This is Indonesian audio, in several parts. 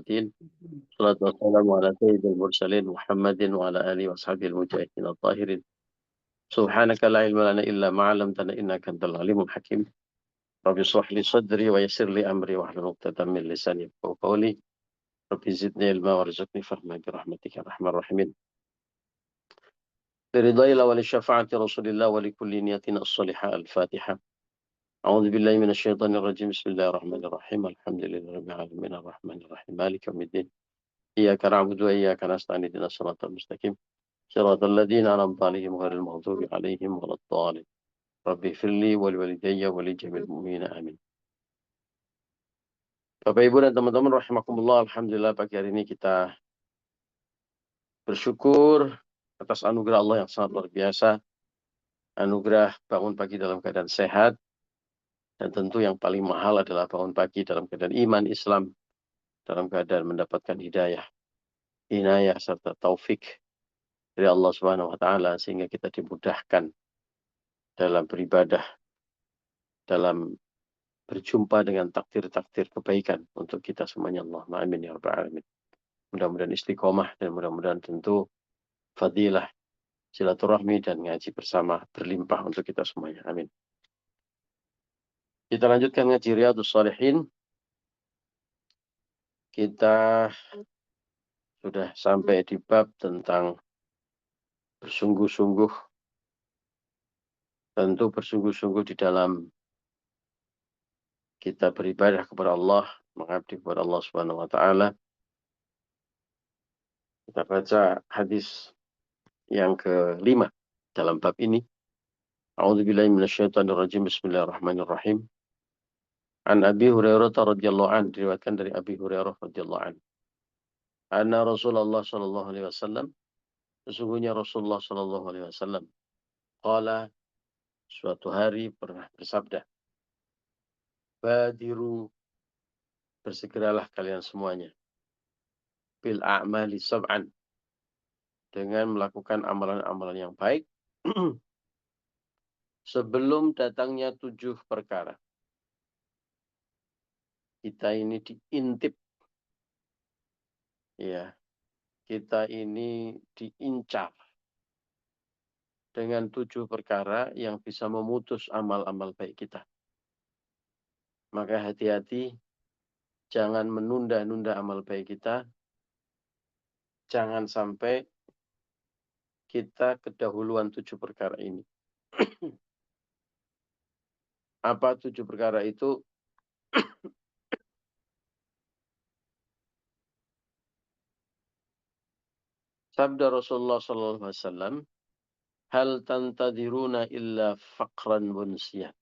الدين الصلاة والسلام على سيد المرسلين محمد وعلى آله وصحبه المجاهدين الطاهرين سبحانك لا علم لنا إلا ما علمتنا إنك أنت العليم الحكيم رب اشرح لي صدري ويسر لي أمري واحلل عقدة من لساني يفقهوا قولي رب زدني علما وارزقني فهما برحمتك يا أرحم الراحمين برضا الله ولشفاعة رسول الله ولكل نيتنا الصالحة الفاتحة أعوذ بالله من الشيطان الرجيم بسم الله الرحمن الرحيم الحمد لله رب العالمين الرحمن الرحيم مالك يوم الدين إياك نعبد وإياك نستعين اهدنا الصراط المستقيم صراط الذين أنعمت عليهم غير المغضوب عليهم ولا الضالين ربي اغفر لي ولوالدي ولجميع المؤمنين آمين. Bapak Ibu dan teman-teman rahimakumullah, alhamdulillah pagi hari ini kita bersyukur atas anugerah Allah yang sangat luar biasa, anugerah bangun pagi dalam keadaan sehat, dan tentu yang paling mahal adalah bangun pagi dalam keadaan iman Islam, dalam keadaan mendapatkan hidayah, inayah serta taufik dari Allah Subhanahu wa taala sehingga kita dimudahkan dalam beribadah, dalam berjumpa dengan takdir-takdir kebaikan untuk kita semuanya. Allahumma amin ya rabbal alamin. Mudah-mudahan istiqomah dan mudah-mudahan tentu fadilah, silaturahmi dan ngaji bersama berlimpah untuk kita semuanya. Amin. Kita lanjutkan ngaji Riyadhus Shalihin. Kita sudah sampai di bab tentang bersungguh-sungguh, tentu bersungguh-sungguh di dalam kita beribadah kepada Allah, mengabdi kepada Allah Subhanahu wa taala. Kita baca hadis yang kelima dalam bab ini. A'udzubillahi minasyaitonirrajim. Bismillahirrahmanirrahim. An Abi Hurairah radhiyallahu an, diriwayatkan dari Abi Hurairah radhiyallahu an. Anna Rasulullah sallallahu alaihi wasallam, sesungguhnya Rasulullah sallallahu alaihi wasallam qala, suatu hari pernah bersabda, badiru, bersegeralah kalian semuanya, bil a'mali sab'an, dengan melakukan amalan-amalan yang baik sebelum datangnya 7 perkara. Kita ini diintip, ya, kita ini diincar dengan 7 perkara yang bisa memutus amal-amal baik kita. Maka hati-hati, jangan menunda-nunda amal baik kita. Jangan sampai kita kedahuluan 7 perkara ini. Apa 7 perkara itu? Sabda Rasulullah sallallahu alaihi wasallam, hal tantadiruna illa faqran bunsiyan.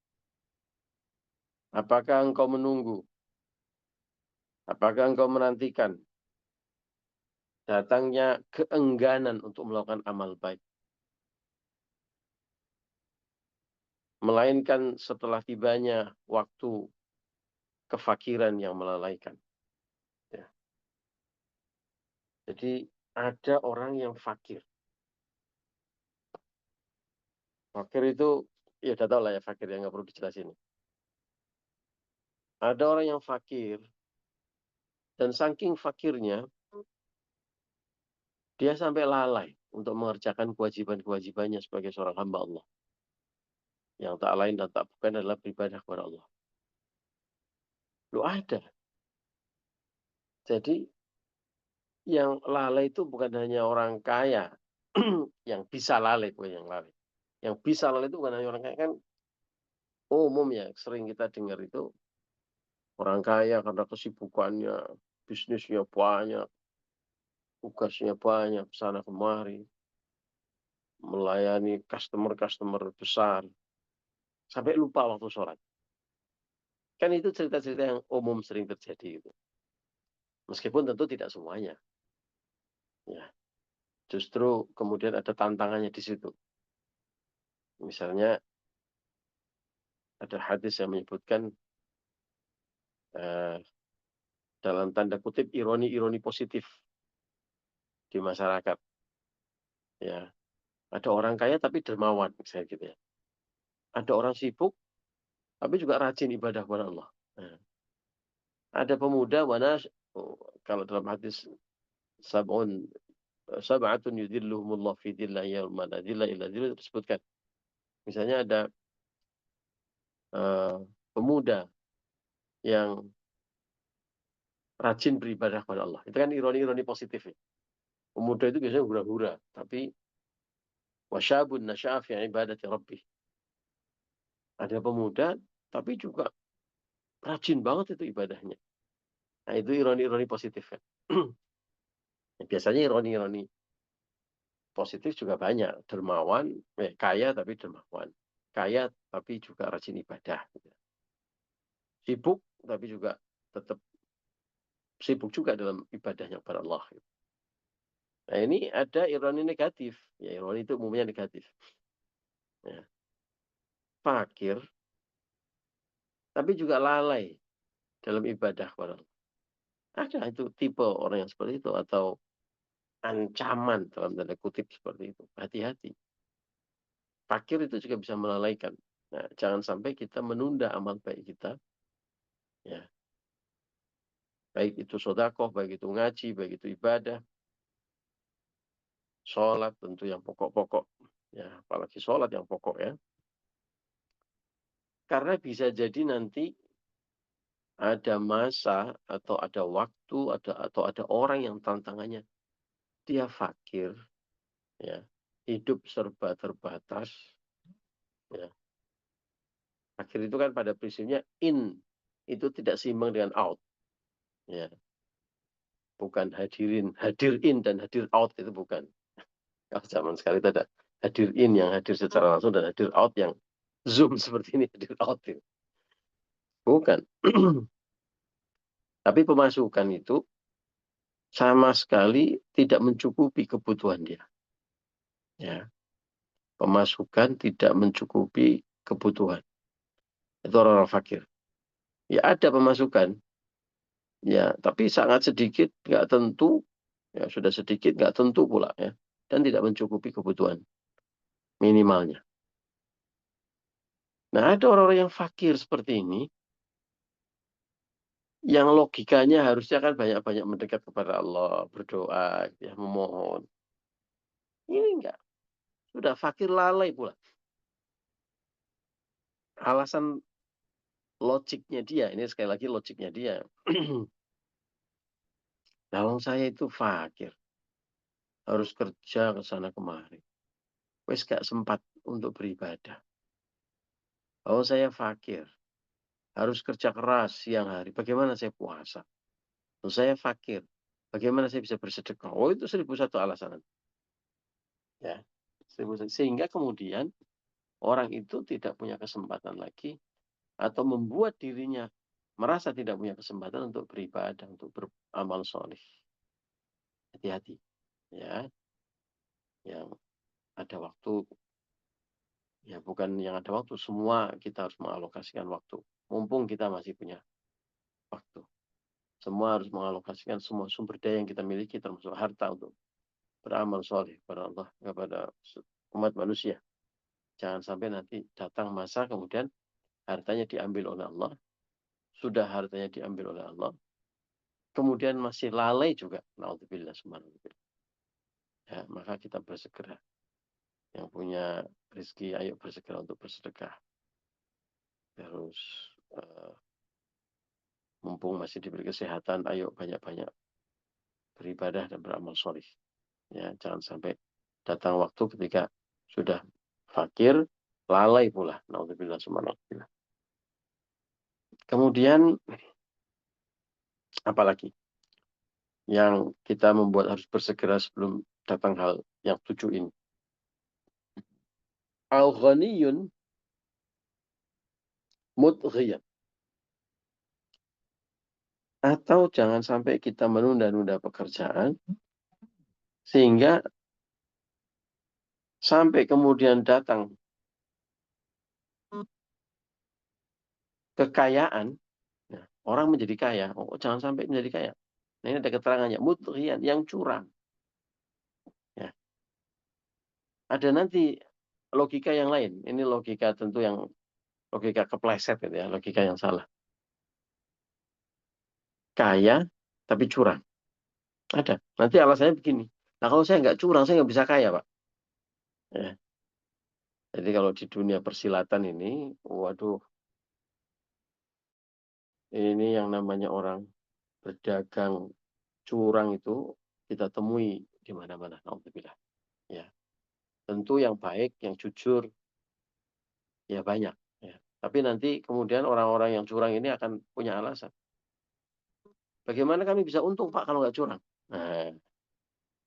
Apakah engkau menunggu? Apakah engkau menantikan datangnya keengganan untuk melakukan amal baik? Melainkan setelah tibanya waktu kefakiran yang melalaikan. Ya. Jadi ada orang yang fakir. Fakir itu, ya udah tahu lah ya fakir, yang nggak perlu dijelasin. Ada orang yang fakir, dan saking fakirnya, dia sampai lalai untuk mengerjakan kewajiban-kewajibannya sebagai seorang hamba Allah. Yang tak lain dan tak bukan adalah beribadah kepada Allah. Lu ada. Jadi yang lalai itu bukan hanya orang kaya yang bisa lalai, bukan yang lalai. Yang bisa lalai itu bukan hanya orang kaya, kan umum ya, sering kita dengar itu orang kaya karena kesibukannya, bisnisnya banyak, tugasnya banyak, sana kemari, melayani customer-customer besar, sampai lupa waktu sholat. Kan itu cerita-cerita yang umum sering terjadi itu. Meskipun tentu tidak semuanya. Ya, justru kemudian ada tantangannya di situ. Misalnya ada hadis yang menyebutkan dalam tanda kutip ironi-ironi positif di masyarakat. Ya, ada orang kaya tapi dermawan, misalnya gitu ya. Ada orang sibuk tapi juga rajin ibadah kepada Allah. Nah, ada pemuda mana kalau dalam hadis sab'un sab'atun yudhilluhumullah fi dhillah yauma la dhilla illa dhilluh disebutkan. Misalnya ada pemuda yang rajin beribadah kepada Allah. Itu kan ironi-ironi positif ya. Pemuda itu biasanya hura-hura, tapi wasyabun nasya'a fi ibadati rabbih. Ada pemuda tapi juga rajin banget itu ibadahnya. Nah, itu ironi-ironi positif kan. Biasanya ironi-ironi positif juga banyak. Dermawan, kaya tapi dermawan. Kaya tapi juga rajin ibadah. Sibuk tapi juga tetap sibuk juga dalam ibadahnya kepada Allah. Nah, ini ada ironi negatif. Ya, ironi itu umumnya negatif. Ya. Fakir tapi juga lalai dalam ibadah kepada Allah. Ada itu tipe orang yang seperti itu atau ancaman dalam tanda kutip seperti itu. Hati-hati. Fakir itu juga bisa melalaikan. Nah, jangan sampai kita menunda amal baik kita. Ya. Baik itu sedekah, baik itu ngaji, baik itu ibadah. Sholat tentu yang pokok-pokok. Ya, apalagi sholat yang pokok ya. Karena bisa jadi nanti ada masa atau ada waktu atau ada orang yang tantangannya dia fakir, ya, hidup serba terbatas, ya. Fakir itu kan pada prinsipnya in itu tidak seimbang dengan out, ya. Bukan hadir in dan hadir out itu bukan. Kalau zaman sekali itu ada hadir in yang hadir secara langsung dan hadir out yang zoom seperti ini hadir out itu. Bukan. Tapi pemasukan itu sama sekali tidak mencukupi kebutuhan dia. Ya. Pemasukan tidak mencukupi kebutuhan. Itu orang-orang fakir. Ya ada pemasukan, ya, tapi sangat sedikit, nggak tentu, ya sudah sedikit, nggak tentu pula, ya, dan tidak mencukupi kebutuhan minimalnya. Nah, ada orang-orang yang fakir seperti ini, yang logikanya harusnya kan banyak-banyak mendekat kepada Allah, berdoa, ya, memohon. Ini enggak, sudah fakir lalai pula. Alasan logiknya dia, ini sekali lagi logiknya dia. Kalau saya itu fakir, harus kerja ke sana kemari. Wes gak sempat untuk beribadah. Kalau saya fakir, harus kerja keras siang hari. Bagaimana saya puasa? Kalau saya fakir, bagaimana saya bisa bersedekah? Oh, itu 1001 alasan. Ya, 1001. Sehingga kemudian orang itu tidak punya kesempatan lagi atau membuat dirinya merasa tidak punya kesempatan untuk beribadah, untuk beramal soleh. Hati-hati, ya. Yang ada waktu, ya bukan yang ada waktu, semua kita harus mengalokasikan waktu. Mumpung kita masih punya waktu. Semua harus mengalokasikan semua sumber daya yang kita miliki termasuk harta untuk beramal soleh kepada Allah, kepada umat manusia. Jangan sampai nanti datang masa kemudian hartanya diambil oleh Allah, sudah hartanya diambil oleh Allah, kemudian masih lalai juga. Na'udzubillah subhanallah. Ya, maka kita bersegera. Yang punya rezeki, ayo bersegera untuk bersedekah. Terus mumpung masih diberi kesehatan, ayo banyak-banyak beribadah dan beramal soleh. Ya, jangan sampai datang waktu ketika sudah fakir, lalai pula. Na'udzubillah subhanallah. Kemudian apalagi yang kita membuat harus bersegera sebelum datang hal yang tujuh ini. Al-ghaniyun mudghiyan. Atau jangan sampai kita menunda-nunda pekerjaan sehingga sampai kemudian datang kekayaan, nah, orang menjadi kaya. Oh, jangan sampai menjadi kaya. Nah, ini ada keterangannya, mudghiyan, yang curang. Ya. Ada nanti logika yang lain. Ini logika tentu yang logika kepleset gitu ya, logika yang salah. Kaya tapi curang. Ada. Nanti alasannya begini. Nah, kalau saya nggak curang, saya nggak bisa kaya, Pak. Ya. Jadi kalau di dunia persilatan ini, waduh, ini yang namanya orang berdagang curang itu kita temui di mana-mana. Alhamdulillah. Ya. Tentu yang baik, yang jujur, ya banyak. Ya. Tapi nanti kemudian orang-orang yang curang ini akan punya alasan. Bagaimana kami bisa untung, Pak, kalau nggak curang? Nah,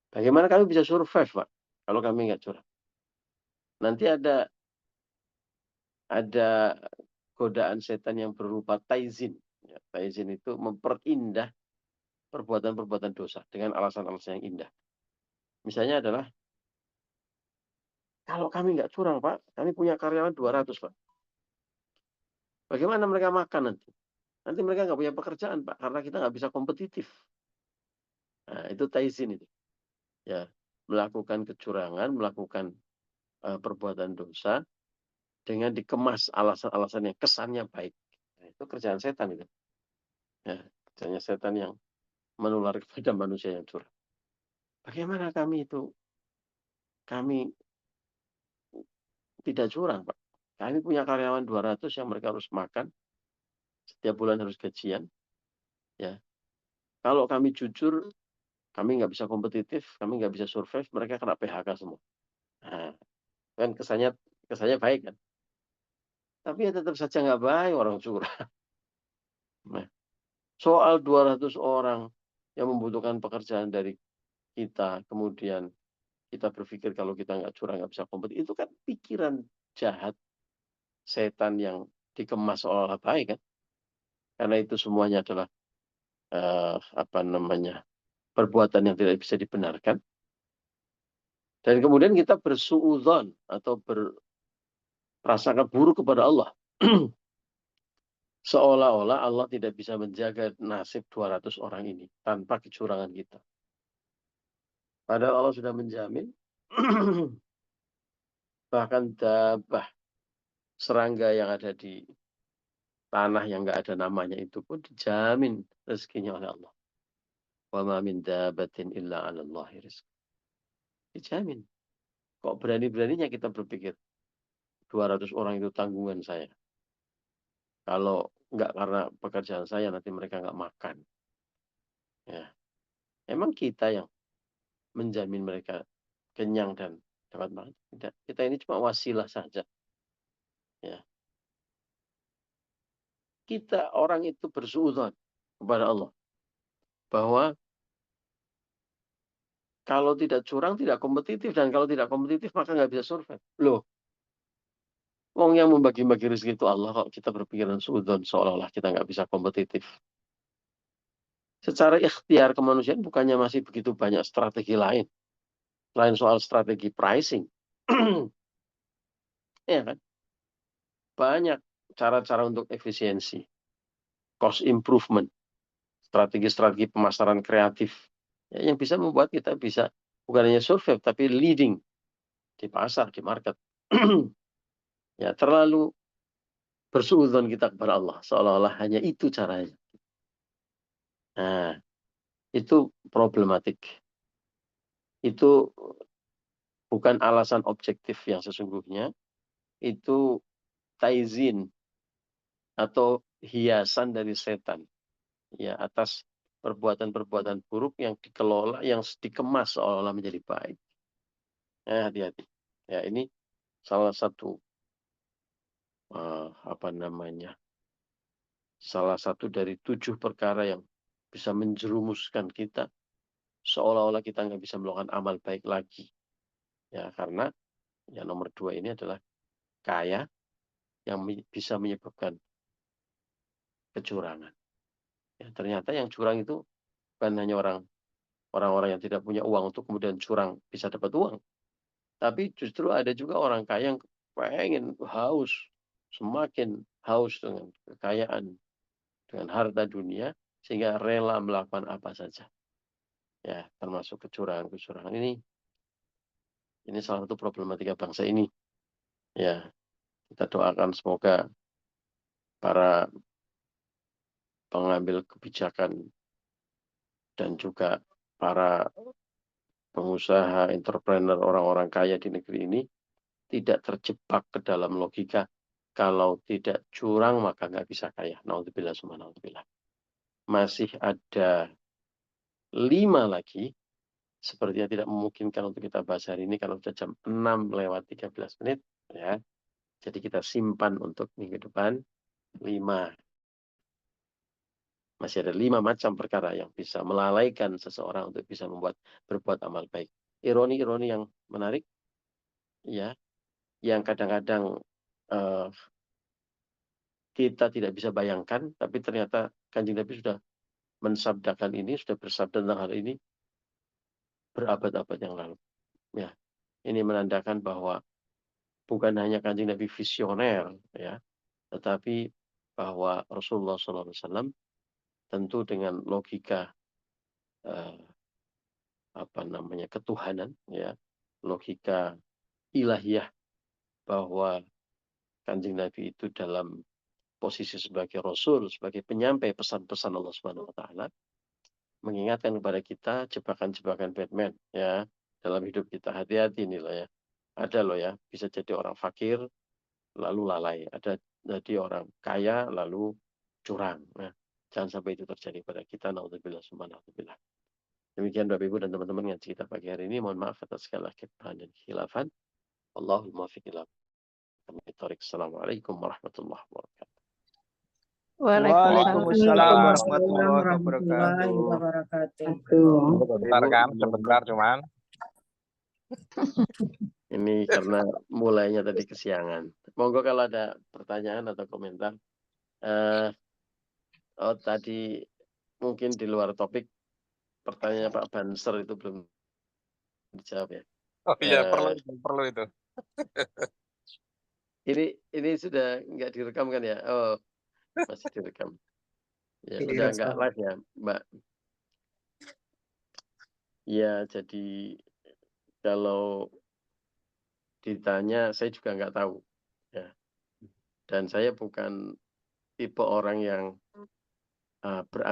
bagaimana kami bisa survive, Pak, kalau kami nggak curang? Nanti ada godaan setan yang berupa taizin. Ya, taizin itu memperindah perbuatan-perbuatan dosa dengan alasan-alasan yang indah. Misalnya adalah, kalau kami nggak curang, Pak, kami punya karyawan 200, Pak. Bagaimana mereka makan nanti? Nanti mereka nggak punya pekerjaan, Pak, karena kita nggak bisa kompetitif. Nah, itu taizin itu. Ya, melakukan kecurangan, melakukan perbuatan dosa dengan dikemas alasan-alasan yang kesannya baik. Nah, itu kerjaan setan itu. Ya, kerjanya setan yang menular kepada manusia yang curang. Bagaimana kami tidak curang, Pak. Kami punya karyawan 200 yang mereka harus makan, setiap bulan harus gajian. Ya, kalau kami jujur, kami nggak bisa kompetitif, kami nggak bisa survive, mereka kena PHK semua. Nah, kan kesannya baik kan. Tapi ya tetap saja nggak baik orang curang. Nah, soal 200 orang yang membutuhkan pekerjaan dari kita, kemudian kita berpikir kalau kita nggak curang nggak bisa kompetitif, itu kan pikiran jahat setan yang dikemas seolah-olah baik kan. Karena itu semuanya adalah apa namanya, perbuatan yang tidak bisa dibenarkan. Dan kemudian kita bersuudzon atau berprasangka buruk kepada Allah. Seolah-olah Allah tidak bisa menjaga nasib 200 orang ini tanpa kecurangan kita. Padahal Allah sudah menjamin, bahkan dabah, serangga yang ada di tanah yang nggak ada namanya itu pun dijamin rezekinya oleh Allah. Wa ma min dabatin illa 'ala Allahi rizq. Dijamin. Kok berani-beraninya kita berpikir 200 orang itu tanggungan saya. Kalau nggak karena pekerjaan saya nanti mereka nggak makan. Ya, emang kita yang menjamin mereka kenyang dan dapat makan. Tidak. Kita ini cuma wasilah saja. Ya. Kita orang itu bersuudzon kepada Allah bahwa kalau tidak curang tidak kompetitif, dan kalau tidak kompetitif maka nggak bisa survive. Loh, wong yang membagi-bagi rezeki itu Allah, kok kita berpikiran suudzon seolah-olah kita nggak bisa kompetitif. Secara ikhtiar kemanusiaan bukannya masih begitu banyak strategi lain selain soal strategi pricing. Ya kan? Banyak cara-cara untuk efisiensi, cost improvement, strategi-strategi pemasaran kreatif, ya, yang bisa membuat kita bisa bukan hanya survive tapi leading di pasar, di market. Ya, terlalu bersuudzon kita kepada Allah seolah-olah hanya itu caranya. Nah, itu problematik. Itu bukan alasan objektif yang sesungguhnya, itu taizin atau hiasan dari setan, ya, atas perbuatan-perbuatan buruk yang dikelola, yang dikemas seolah-olah menjadi baik. Hati-hati. Ya, ini salah satu apa namanya, salah satu dari 7 perkara yang bisa menjerumuskan kita seolah-olah kita nggak bisa melakukan amal baik lagi. Ya, karena yang nomor 2 ini adalah kaya yang bisa menyebabkan kecurangan. Ya, ternyata yang curang itu bukan hanya orang-orang yang tidak punya uang untuk kemudian curang bisa dapat uang. Tapi justru ada juga orang kaya yang pengen haus, semakin haus dengan kekayaan, dengan harta dunia, sehingga rela melakukan apa saja. Ya, termasuk kecurangan-kecurangan ini salah satu problematika bangsa ini. Ya, kita doakan semoga para pengambil kebijakan dan juga para pengusaha, entrepreneur, orang-orang kaya di negeri ini tidak terjebak ke dalam logika kalau tidak curang maka nggak bisa kaya. Naudzubillah summa naudzubillah. Masih ada 5 lagi sepertinya tidak memungkinkan untuk kita bahas hari ini kalau sudah jam 6:13 ya. Jadi kita simpan untuk minggu depan 5. Masih ada 5 macam perkara yang bisa melalaikan seseorang untuk bisa berbuat amal baik. Ironi-ironi yang menarik ya, yang kadang-kadang eh, kita tidak bisa bayangkan, tapi ternyata Kanjeng Nabi sudah mensabdakan ini, sudah bersabda tentang hal ini berabad-abad yang lalu. Ya, ini menandakan bahwa bukan hanya Kanjeng Nabi visioner, ya, tetapi bahwa Rasulullah SAW tentu dengan logika eh, ketuhanan, ya, logika ilahiyah bahwa Kanjeng Nabi itu dalam posisi sebagai Rasul, sebagai penyampai pesan-pesan Allah Subhanahu Wa Taala, mengingatkan kepada kita jebakan-jebakan Batman ya dalam hidup kita. Hati-hati nih loh ya. Ada loh ya, bisa jadi orang fakir lalu lalai, ada jadi orang kaya lalu curang. Nah, jangan sampai itu terjadi pada kita. Naudzubillah summa naudzubillah. Demikian Bapak Ibu dan teman-teman yang cerita pagi hari ini. Mohon maaf atas segala kekurangan dan khilafan. Allahumma muwaffiq ila aqwamit thoriq. Assalamualaikum warahmatullahi wabarakatuh. Waalaikumsalam Waalaikumsalam warahmatullahi warahmatullahi wabarakatuh. wabarakatuh. Sebentar kan, sebentar cuman. Ini karena mulainya tadi kesiangan. Monggo kalau ada pertanyaan atau komentar. Tadi mungkin di luar topik pertanyaannya Pak Banser itu belum dijawab ya. Oh iya, perlu itu. Ini sudah nggak direkam kan ya? Oh, masih direkam. Ya, udah nggak live ya, Mbak. Ya, jadi kalau ditanya saya juga nggak tahu. Ya. Dan saya bukan tipe orang yang berambisi